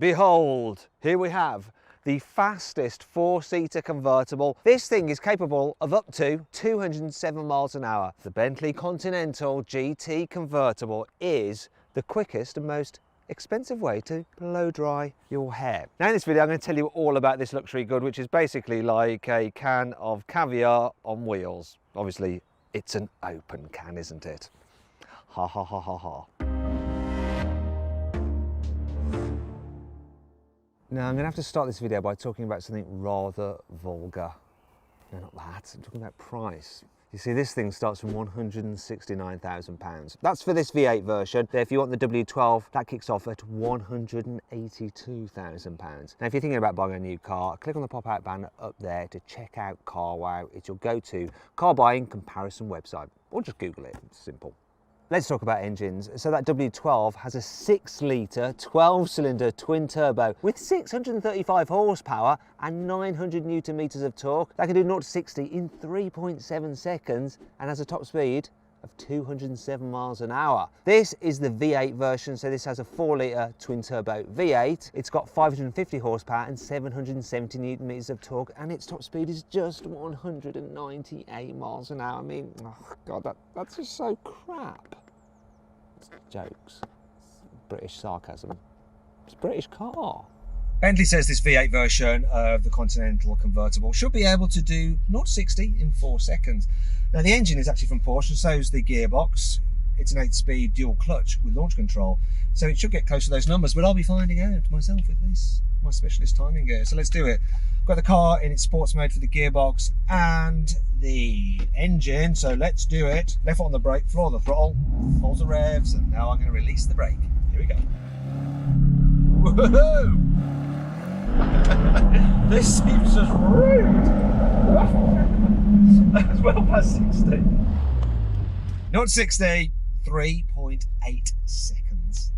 Behold, here we have the fastest four-seater convertible. This thing is capable of up to 207 miles an hour. The Bentley Continental GT convertible is the quickest and most expensive way to blow dry your hair. Now in this video I'm going to tell you all about this luxury good, which is basically like a can of caviar on wheels. Obviously it's an open can, isn't it? Ha ha ha ha ha. Now I'm going to have to start this video by talking about something rather vulgar. No, not that, I'm talking about price. You see, this thing starts from £169,000. That's for this V8 version. If you want the W12, that kicks off at £182,000. Now, if you're thinking about buying a new car, click on the pop-out banner up there to check out CarWow. It's your go-to car buying comparison website, or just Google it, it's simple. Let's talk about engines. So that W12 has a 6-litre, 12-cylinder twin turbo with 635 horsepower and 900 newton meters of torque. That can do 0 to 60 in 3.7 seconds and has a top speed of 207 miles an hour. This is the V8 version, so this has a 4-litre twin turbo V8. It's got 550 horsepower and 770 newton meters of torque, and its top speed is just 198 miles an hour. I mean, oh God, that's just so crap. It's jokes. It's British sarcasm. It's a British car. Bentley says this V8 version of the Continental convertible should be able to do 0 to 60 in 4 seconds. Now the engine is actually from Porsche, and so is the gearbox. It's an 8-speed dual clutch with launch control, so it should get close to those numbers, but I'll be finding out myself with this, my specialist timing gear. So let's do it. I've got the car in its sports mode for the gearbox and the engine, so let's do it. Left foot on the brake, floor of the throttle, hold the revs, and now I'm going to release the brake. Here we go. Woohoo! This seems just rude. That's well past 60. Not 60, 3.8 seconds.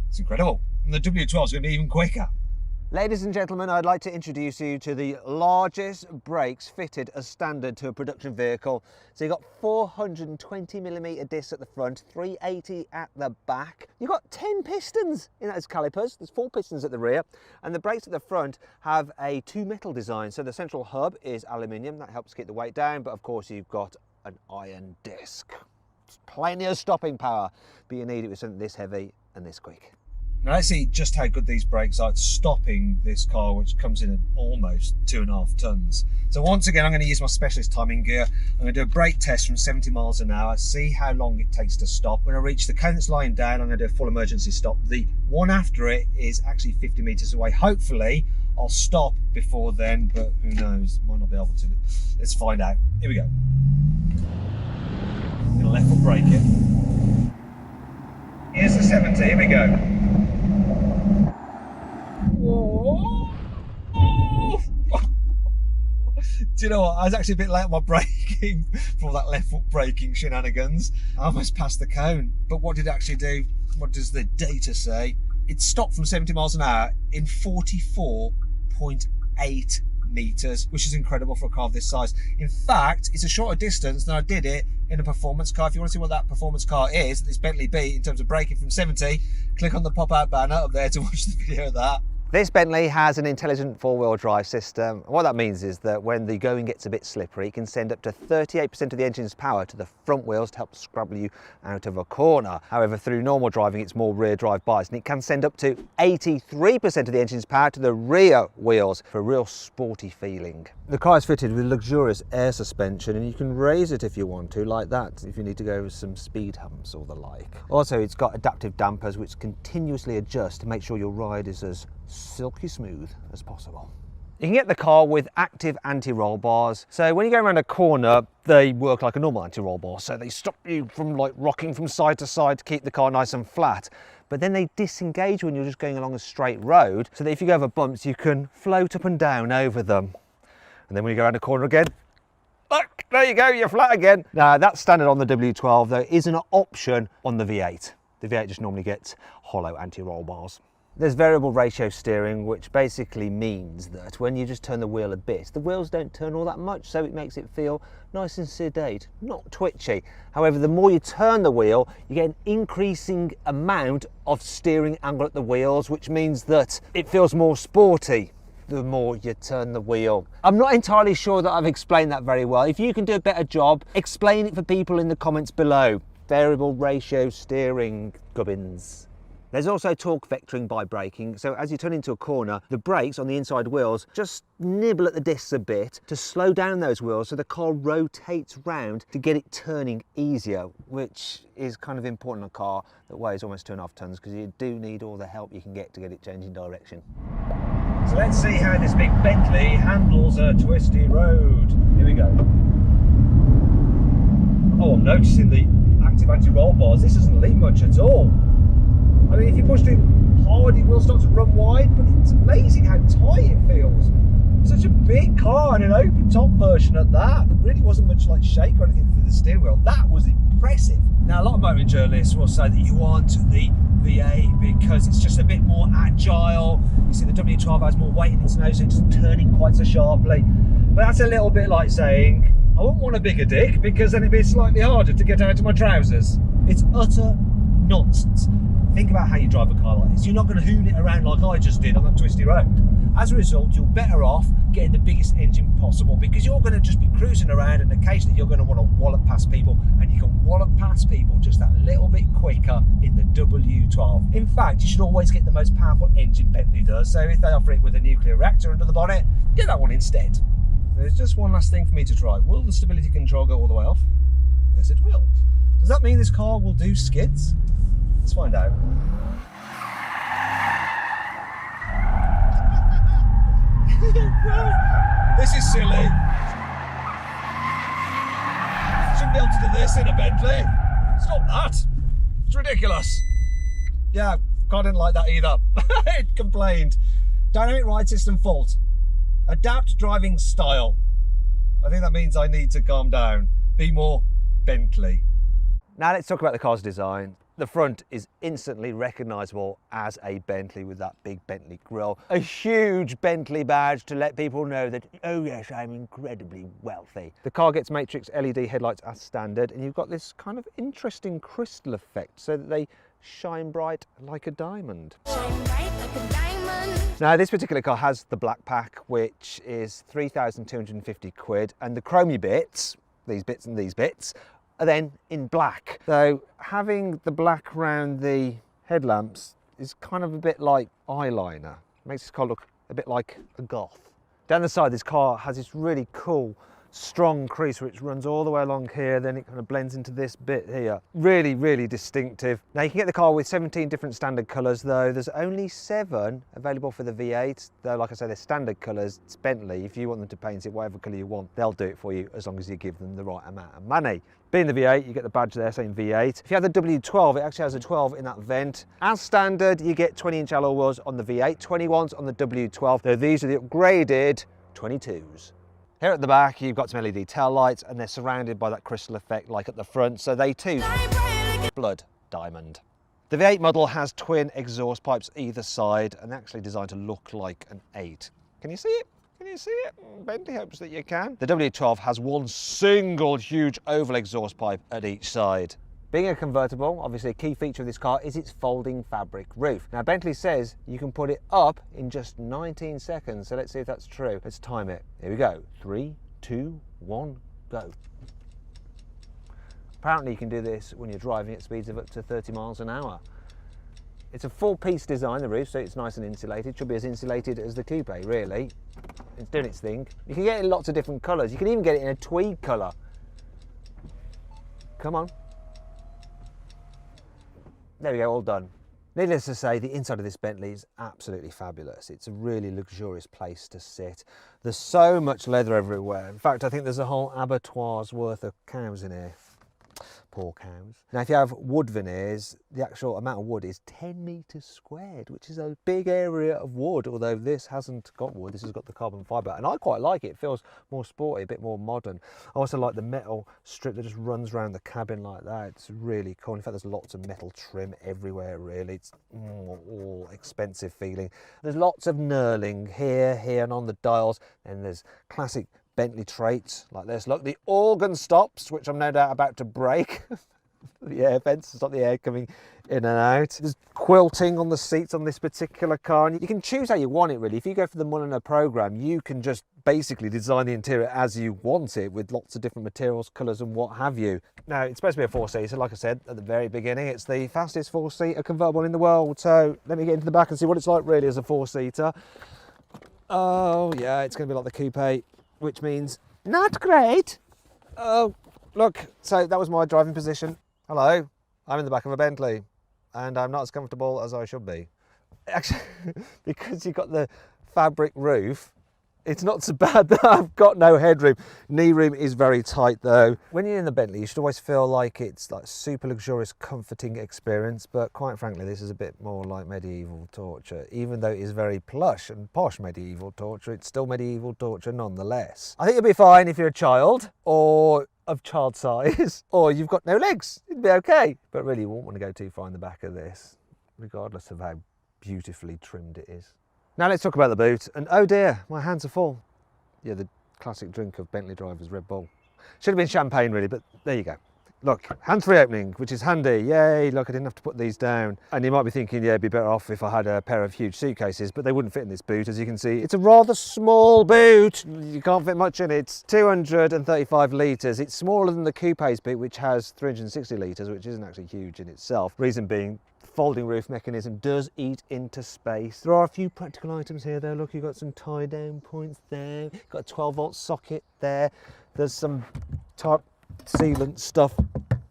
It's incredible. And the W12 is going to be even quicker. Ladies and gentlemen, I'd like to introduce you to the largest brakes fitted as standard to a production vehicle. So you've got 420mm discs at the front, 380 at the back. You've got 10 pistons in those calipers. There's 4 pistons at the rear, and the brakes at the front have a 2-metal design. So the central hub is aluminium, that helps keep the weight down, but of course you've got an iron disc. It's plenty of stopping power, but you need it with something this heavy and this quick. Now let's see just how good these brakes are at stopping this car, which comes in at almost 2.5 tons. So once again, I'm going to use my specialist timing gear. I'm going to do a brake test from 70 miles an hour, see how long it takes to stop. When I reach the cone that's lying down, I'm going to do a full emergency stop. The one after it is actually 50 meters away. Hopefully I'll stop before then, but who knows, might not be able to. Let's find out. Here we go. I'm going to left foot brake it. Here's the 70, here we go. Do you know what? I was actually a bit late on my braking for all that left foot braking shenanigans. I almost passed the cone, but what did it actually do? What does the data say? It stopped from 70 miles an hour in 44.8 meters, which is incredible for a car of this size. In fact, it's a shorter distance than I did it in a performance car. If you want to see what that performance car is, this Bentley B, in terms of braking from 70, click on the pop-out banner up there to watch the video of that. This Bentley has an intelligent 4-wheel drive system. What that means is that when the going gets a bit slippery, it can send up to 38% of the engine's power to the front wheels to help scrabble you out of a corner. However, through normal driving, it's more rear drive biased, and it can send up to 83% of the engine's power to the rear wheels for a real sporty feeling. The car is fitted with luxurious air suspension, and you can raise it if you want to, like that, if you need to go over some speed humps or the like. Also, it's got adaptive dampers which continuously adjust to make sure your ride is as silky smooth as possible. You can get the car with active anti-roll bars. So when you go around a corner, they work like a normal anti-roll bar. So they stop you from like rocking from side to side to keep the car nice and flat. But then they disengage when you're just going along a straight road, so that if you go over bumps, you can float up and down over them. And then when you go around a corner again, look, there you go, you're flat again. Now that's standard on the W12, there is an option on the V8. The V8 just normally gets hollow anti-roll bars. There's variable ratio steering, which basically means that when you just turn the wheel a bit, the wheels don't turn all that much, so it makes it feel nice and sedate, not twitchy. However, the more you turn the wheel, you get an increasing amount of steering angle at the wheels, which means that it feels more sporty the more you turn the wheel. I'm not entirely sure that I've explained that very well. If you can do a better job, explain it for people in the comments below. Variable ratio steering, gubbins. There's also torque vectoring by braking, so as you turn into a corner, the brakes on the inside wheels just nibble at the discs a bit to slow down those wheels so the car rotates round to get it turning easier, which is kind of important in a car that weighs almost 2.5 tons, because you do need all the help you can get to get it changing direction. So let's see how this big Bentley handles a twisty road. Here we go. Oh, I'm noticing the active anti-roll bars. This doesn't lean much at all. I mean, if you push it hard, it will start to run wide, but it's amazing how tight it feels. Such a big car and an open top version at that. There really wasn't much like shake or anything through the steering wheel. That was impressive. Now, a lot of motoring journalists will say that you want the V8 because it's just a bit more agile. You see the W12 has more weight in its nose, so it's turning quite so sharply. But that's a little bit like saying, I wouldn't want a bigger dick because then it'd be slightly harder to get out of my trousers. It's utter nonsense. Think about how you drive a car like this. You're not going to hoon it around like I just did on that twisty road. As a result, you're better off getting the biggest engine possible, because you're going to just be cruising around and occasionally you're going to want to wallop past people, and you can wallop past people just that little bit quicker in the W12. In fact, you should always get the most powerful engine Bentley does, so if they offer it with a nuclear reactor under the bonnet, get that one instead. There's just one last thing for me to try. Will the stability control go all the way off? Yes, it will. Does that mean this car will do skids? Let's find out. This is silly. Shouldn't be able to do this in a Bentley. Stop that. It's ridiculous. Yeah, car didn't like that either. It complained. Dynamic ride system fault. Adapt driving style. I think that means I need to calm down. Be more Bentley. Now let's talk about the car's design. The front is instantly recognisable as a Bentley with that big Bentley grille. A huge Bentley badge to let people know that, oh yes, I'm incredibly wealthy. The car gets matrix LED headlights as standard, and you've got this kind of interesting crystal effect so that they shine bright like a diamond. Shine bright like a diamond. Now this particular car has the black pack, which is 3,250 quid, and the chromey bits, these bits and these bits, are then in black. So having the black around the headlamps is kind of a bit like eyeliner. It makes this car look a bit like a goth. Down the side, this car has this really cool strong crease which runs all the way along here, then it kind of blends into this bit here. Really, really distinctive. Now you can get the car with 17 different standard colours, though there's only 7 available for the V8. Though, like I say, they're standard colours. It's Bentley. If you want them to paint it whatever colour you want, they'll do it for you as long as you give them the right amount of money. Being the V8, you get the badge there saying V8. If you have the W12, it actually has a 12 in that vent. As standard, you get 20-inch alloy wheels on the V8, 21s on the W12, though these are the upgraded 22s. Here at the back, you've got some LED tail lights, and they're surrounded by that crystal effect like at the front, so they too blood diamond. The V8 model has twin exhaust pipes either side, and they're actually designed to look like an 8. Can you see it? Can you see it? Bentley hopes that you can. The W12 has one single huge oval exhaust pipe at each side. Being a convertible, obviously a key feature of this car is its folding fabric roof. Now Bentley says you can put it up in just 19 seconds, so let's see if that's true. Let's time it. Here we go. 3, 2, 1, go. Apparently you can do this when you're driving at speeds of up to 30 miles an hour. It's a full-piece design, the roof, so it's nice and insulated. Should be as insulated as the coupe, really. It's doing its thing. You can get it in lots of different colours. You can even get it in a tweed colour. Come on. There we go, all done. Needless to say, the inside of this Bentley is absolutely fabulous. It's a really luxurious place to sit. There's so much leather everywhere. In fact, I think there's a whole abattoir's worth of cows in here. Poor cows. Now, if you have wood veneers, the actual amount of wood is 10 metres squared, which is a big area of wood, although this hasn't got wood, this has got the carbon fibre, and I quite like it. It feels more sporty, a bit more modern. I also like the metal strip that just runs around the cabin like that. It's really cool. In fact, there's lots of metal trim everywhere, really. It's all expensive feeling. There's lots of knurling here, and on the dials, and there's classic Bentley traits like this. Look, the organ stops, which I'm no doubt about to break. The air vents to stop the air coming in and out. There's quilting on the seats on this particular car, and you can choose how you want it really. If you go for the Mulliner program, you can just basically design the interior as you want it with lots of different materials, colours and what have you. Now, it's supposed to be a four-seater, like I said at the very beginning. It's the fastest four-seater convertible in the world. So let me get into the back and see what it's like really as a four-seater. Oh yeah, it's going to be like the coupe, which means not great. Oh, look, so that was my driving position. Hello, I'm in the back of a Bentley and I'm not as comfortable as I should be. Actually, because you've got the fabric roof, it's not so bad that I've got no headroom. Knee room is very tight though. When you're in the Bentley, you should always feel like it's like super luxurious, comforting experience, but quite frankly, this is a bit more like medieval torture. Even though it is very plush and posh medieval torture, it's still medieval torture nonetheless. I think you'll be fine if you're a child, or of child size, or you've got no legs, it'd be okay. But really, you won't want to go too far in the back of this, regardless of how beautifully trimmed it is. Now let's talk about the boot, and oh dear, my hands are full. Yeah, the classic drink of Bentley drivers, Red Bull. Should have been champagne really, but there you go. Look, hands-free opening, which is handy. Yay, look, I didn't have to put these down. And you might be thinking, yeah, it'd be better off if I had a pair of huge suitcases, but they wouldn't fit in this boot. As you can see, it's a rather small boot. You can't fit much in it. It's 235 litres. It's smaller than the coupe's boot, which has 360 litres, which isn't actually huge in itself. Reason being, folding roof mechanism does eat into space. There are a few practical items here though. Look, you've got some tie down points there. You've got a 12-volt socket there. There's some type sealant stuff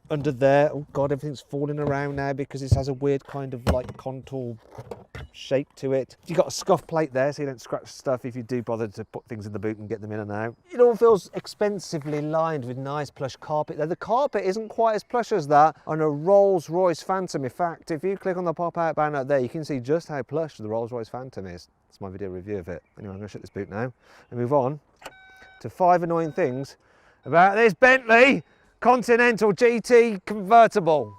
under there. Oh god, everything's falling around now because this has a weird kind of like contour shape to it. You've got a scuff plate there so you don't scratch stuff if you do bother to put things in the boot and get them in and out. It all feels expensively lined with nice plush carpet there. The carpet isn't quite as plush as that on a Rolls-Royce Phantom. In fact, if you click on the pop-out banner there, you can see just how plush the Rolls-Royce Phantom is. That's my video review of it. Anyway, I'm going to shut this boot now and move on to 5 annoying things about this Bentley Continental GT convertible.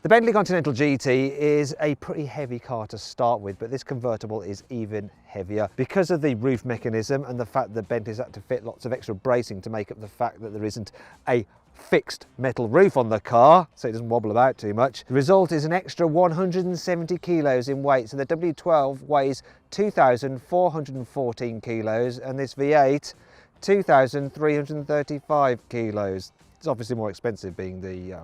The Bentley Continental GT is a pretty heavy car to start with, but this convertible is even heavier because of the roof mechanism and the fact that Bentley's had to fit lots of extra bracing to make up the fact that there isn't a fixed metal roof on the car, so it doesn't wobble about too much. The result is an extra 170 kilos in weight, so the W12 weighs 2,414 kilos and this V8 2,335 kilos. It's obviously more expensive being the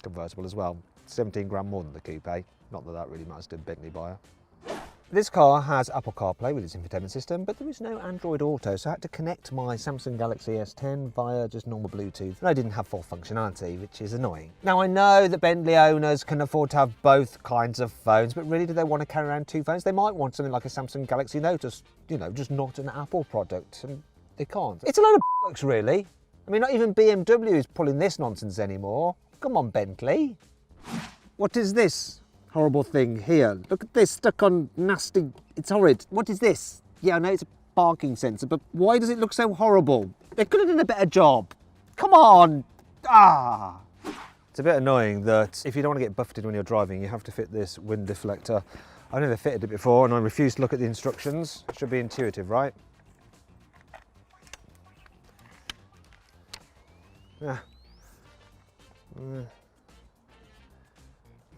convertible as well. 17 grand more than the coupe. Not that that really matters to a Bentley buyer. This car has Apple CarPlay with its infotainment system, but there is no Android Auto, so I had to connect my Samsung Galaxy S10 via just normal Bluetooth, and I didn't have full functionality, which is annoying. Now I know that Bentley owners can afford to have both kinds of phones, but really do they want to carry around two phones? They might want something like a Samsung Galaxy Note, you know, just not an Apple product, and they can't. It's a load of bollocks, really. I mean, not even BMW is pulling this nonsense anymore. Come on, Bentley. What is this horrible thing here? Look at this, stuck on nasty, it's horrid. What is this? Yeah, I know it's a parking sensor, but why does it look so horrible? They could have done a better job. Come on. Ah. It's a bit annoying that if you don't want to get buffeted when you're driving, you have to fit this wind deflector. I've never fitted it before and I refuse to look at the instructions. It should be intuitive, right? Yeah.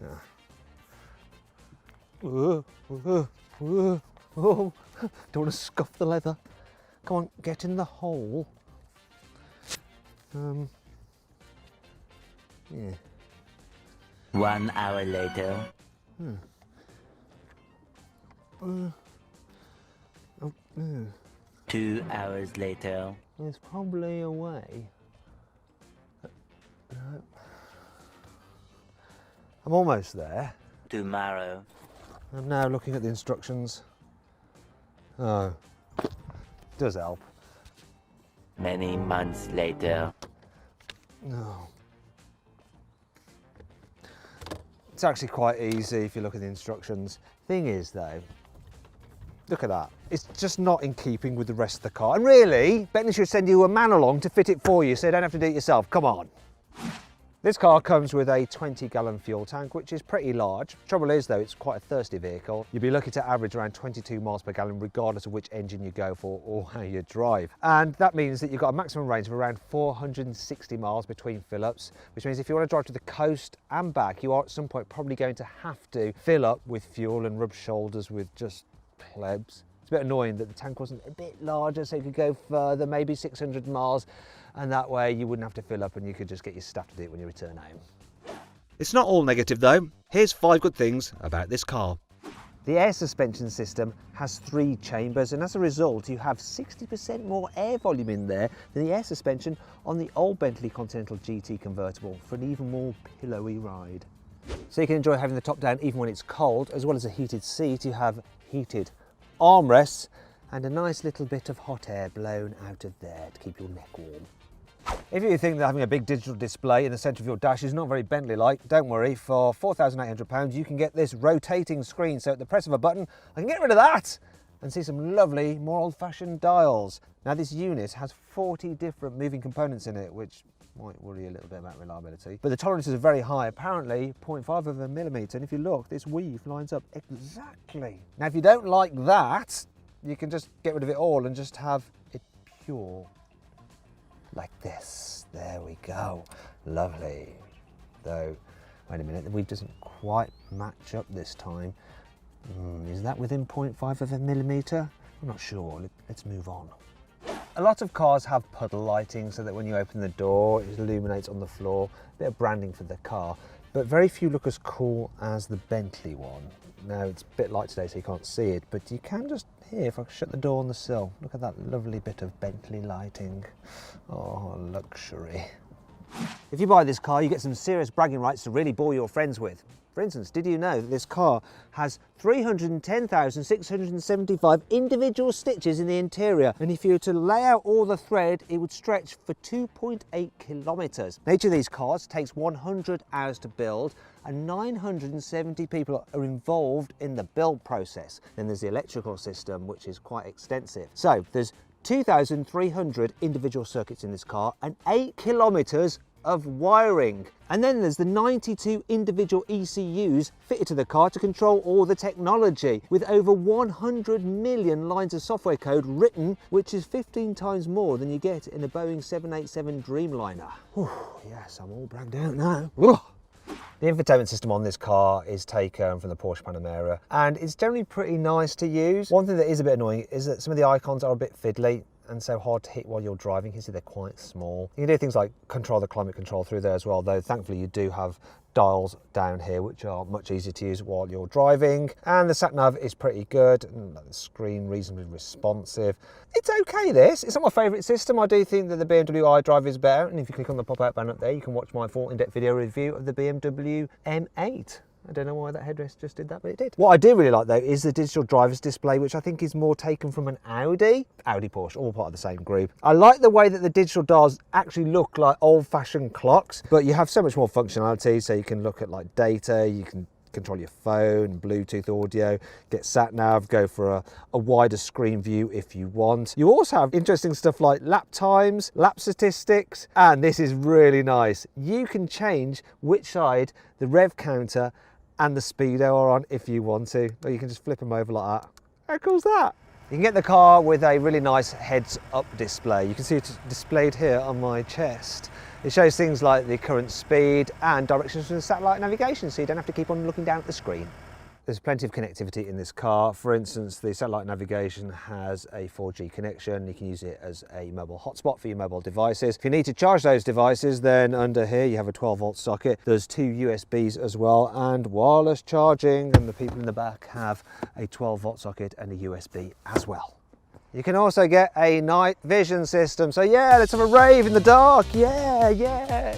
Yeah. Oh, don't want to scuff the leather. Come on, get in the hole. Yeah. 1 hour later. 2 hours later. There's probably a way. No. I'm almost there. Tomorrow. I'm now looking at the instructions. Oh, does help. Many months later. No. It's actually quite easy if you look at the instructions. Thing is though, look at that. It's just not in keeping with the rest of the car. And really, Bentley should send you a man along to fit it for you so you don't have to do it yourself. Come on. This car comes with a 20-gallon fuel tank, which is pretty large. Trouble is though, it's quite a thirsty vehicle. You'll be looking to average around 22 miles per gallon regardless of which engine you go for or how you drive. And that means that you've got a maximum range of around 460 miles between fill-ups, which means if you want to drive to the coast and back, you are at some point probably going to have to fill up with fuel and rub shoulders with just plebs. It's a bit annoying that the tank wasn't a bit larger so you could go further, maybe 600 miles, and that way you wouldn't have to fill up and you could just get your staff to do it when you return home. It's not all negative though. Here's 5 good things about this car. The air suspension system has 3 chambers, and as a result you have 60% more air volume in there than the air suspension on the old Bentley Continental GT convertible for an even more pillowy ride. So you can enjoy having the top down even when it's cold, as well as a heated seat. You have heated armrests and a nice little bit of hot air blown out of there to keep your neck warm. If you think that having a big digital display in the centre of your dash is not very Bentley-like, don't worry. For £4,800 you can get this rotating screen, so at the press of a button I can get rid of that and see some lovely, more old-fashioned dials. Now this unit has 40 different moving components in it, which might worry a little bit about reliability. But the tolerances are very high, apparently 0.5 of a millimetre, and if you look, this weave lines up exactly. Now if you don't like that, you can just get rid of it all and just have it pure. Like this. There we go. Lovely. Though, wait a minute, the weave doesn't quite match up this time. Is that within 0.5 of a millimetre? I'm not sure. Let's move on. A lot of cars have puddle lighting so that when you open the door it illuminates on the floor, a bit of branding for the car, but very few look as cool as the Bentley one. Now it's a bit light today so you can't see it, but you can just hear if I shut the door on the sill. Look at that lovely bit of Bentley lighting. Oh, luxury. If you buy this car, you get some serious bragging rights to really bore your friends with. For instance, did you know that this car has 310,675 individual stitches in the interior, and if you were to lay out all the thread it would stretch for 2.8 kilometres. Now, each of these cars takes 100 hours to build and 970 people are involved in the build process. Then there's the electrical system, which is quite extensive. So there's 2,300 individual circuits in this car and 8 kilometres of wiring. And then there's the 92 individual ECUs fitted to the car to control all the technology, with over 100 million lines of software code written, which is 15 times more than you get in a Boeing 787 Dreamliner. Whew, yes, I'm all bragged out now. Ugh. The infotainment system on this car is taken from the Porsche Panamera, and it's generally pretty nice to use. One thing that is a bit annoying is that some of the icons are a bit fiddly and so hard to hit while you're driving. You can see they're quite small. You can do things like control the climate control through there as well, though thankfully you do have dials down here which are much easier to use while you're driving. And the sat nav is pretty good, and the screen reasonably responsive. It's okay, this. It's not my favourite system. I do think that the BMW iDrive is better, and if you click on the pop-out button up there you can watch my full in-depth video review of the BMW M8. I don't know why that headrest just did that, but it did. What I do really like though is the digital driver's display, which I think is more taken from an Audi. Audi, Porsche, all part of the same group. I like the way that the digital dials actually look like old-fashioned clocks, but you have so much more functionality, so you can look at like data, you can control your phone, Bluetooth audio, get sat nav, go for a wider screen view if you want. You also have interesting stuff like lap times, lap statistics, and this is really nice. You can change which side the rev counter and the speedo are on if you want to, or you can just flip them over like that. How cool is that? You can get the car with a really nice heads-up display. You can see it displayed here on my chest. It shows things like the current speed and directions from the satellite navigation, so you don't have to keep on looking down at the screen. There's plenty of connectivity in this car. For instance, the satellite navigation has a 4G connection. You can use it as a mobile hotspot for your mobile devices. If you need to charge those devices, then under here you have a 12-volt socket. There's 2 USBs as well, and wireless charging, and the people in the back have a 12-volt socket and a USB as well. You can also get a night vision system. So yeah, let's have a rave in the dark. Yeah.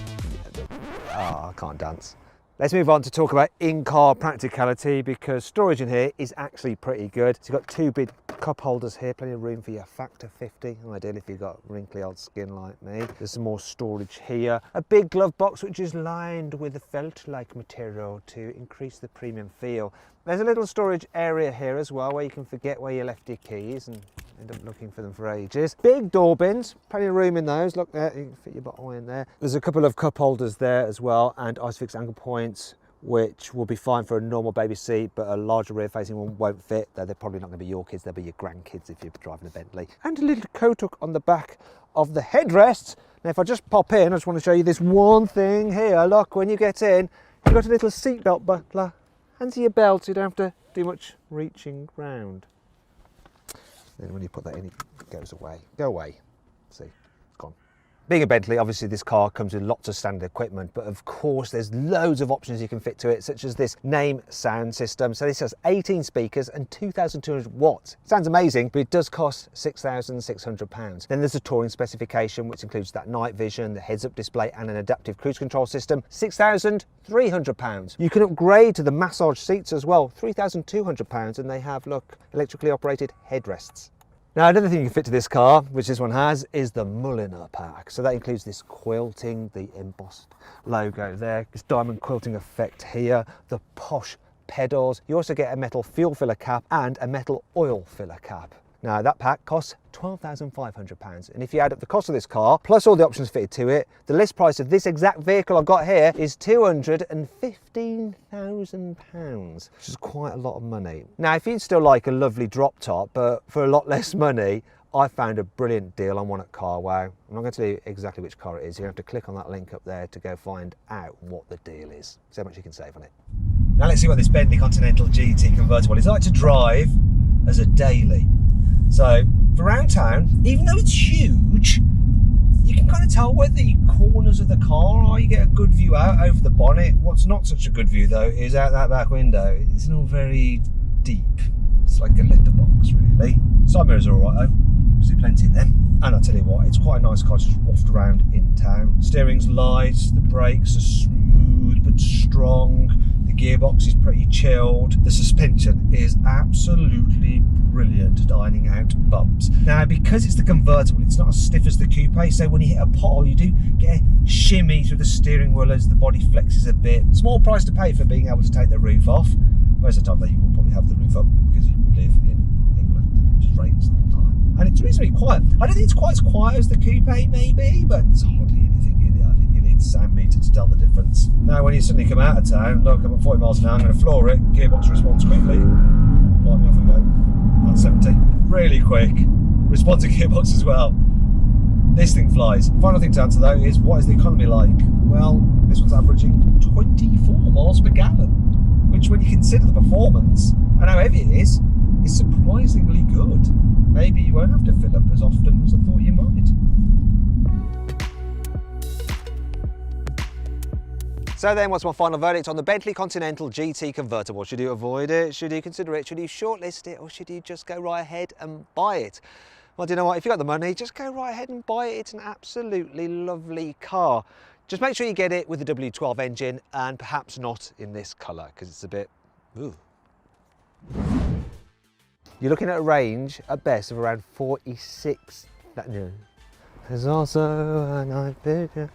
Oh, I can't dance. Let's move on to talk about in-car practicality, because storage in here is actually pretty good. So you've got two big cup holders here, plenty of room for your Factor 50, ideal if you've got wrinkly old skin like me. There's some more storage here. A big glove box which is lined with a felt-like material to increase the premium feel. There's a little storage area here as well where you can forget where you left your keys and end up looking for them for ages. Big door bins, plenty of room in those. Look there, you can fit your bottle in there. There's a couple of cup holders there as well, and Isofix anchor points, which will be fine for a normal baby seat, but a larger rear facing one won't fit. They're probably not going to be your kids, they'll be your grandkids if you're driving a Bentley. And a little coat hook on the back of the headrest. Now if I just pop in, I just want to show you this one thing here. Look, when you get in, you've got a little seatbelt buckler. Hands your belt, so you don't have to do much reaching round. Then when you put that in, it goes away. Go away. See, it's gone. Being a Bentley, obviously this car comes with lots of standard equipment, but of course there's loads of options you can fit to it, such as this Name sound system. So this has 18 speakers and 2,200 watts. Sounds amazing, but it does cost £6,600. Then there's a touring specification, which includes that night vision, the heads-up display and an adaptive cruise control system, £6,300. You can upgrade to the massage seats as well, £3,200, and they have, look, electrically operated headrests. Now another thing you can fit to this car, which this one has, is the Mulliner pack. So that includes this quilting, the embossed logo there, this diamond quilting effect here, the posh pedals. You also get a metal fuel filler cap and a metal oil filler cap. Now that pack costs £12,500, and if you add up the cost of this car plus all the options fitted to it, the list price of this exact vehicle I've got here is £215,000, which is quite a lot of money. Now if you'd still like a lovely drop top but for a lot less money, I found a brilliant deal on one at CarWow. I'm not going to tell you exactly which car it is. You have to click on that link up there to go find out what the deal is. See how much you can save on it. Now let's see what this Bentley Continental GT convertible is like to drive as a daily. So for around town, even though it's huge, you can kind of tell where the corners of the car are. You get a good view out over the bonnet. What's not such a good view though is out that back window. It's not very deep. It's like a letterbox really. Side mirrors are alright though. See plenty in them. And I'll tell you what, it's quite a nice car to just waft around in town. Steering's light, the brakes are smooth but strong. The gearbox is pretty chilled. The suspension is absolutely brilliant, dining out bumps. Now, because it's the convertible, it's not as stiff as the coupe, so when you hit a pothole, you do get a shimmy through the steering wheel as the body flexes a bit. Small price to pay for being able to take the roof off. Most of the time, though, you will probably have the roof up because you live in England and it just rains all the time. And it's reasonably quiet. I don't think it's quite as quiet as the coupe, maybe, but there's hardly anything in it. I think you need a sound meter to tell the difference. Now, when you suddenly come out of town, look, I'm at 40 miles an hour, I'm going to floor it, gearbox responds quickly. Light me off we go. That's 70. Really quick. Responsive gearbox as well. This thing flies. Final thing to answer though is, what is the economy like? Well, this one's averaging 24 miles per gallon, which when you consider the performance and how heavy it is surprisingly good. Maybe you won't have to fill up as often as I thought you might. So then, what's my final verdict on the Bentley Continental GT convertible? Should you avoid it? Should you consider it? Should you shortlist it? Or should you just go right ahead and buy it? Well, do you know what? If you've got the money, just go right ahead and buy it. It's an absolutely lovely car. Just make sure you get it with the W12 engine and perhaps not in this colour because it's a bit, ooh. You're looking at a range at best of around 46. There's also a night bigger.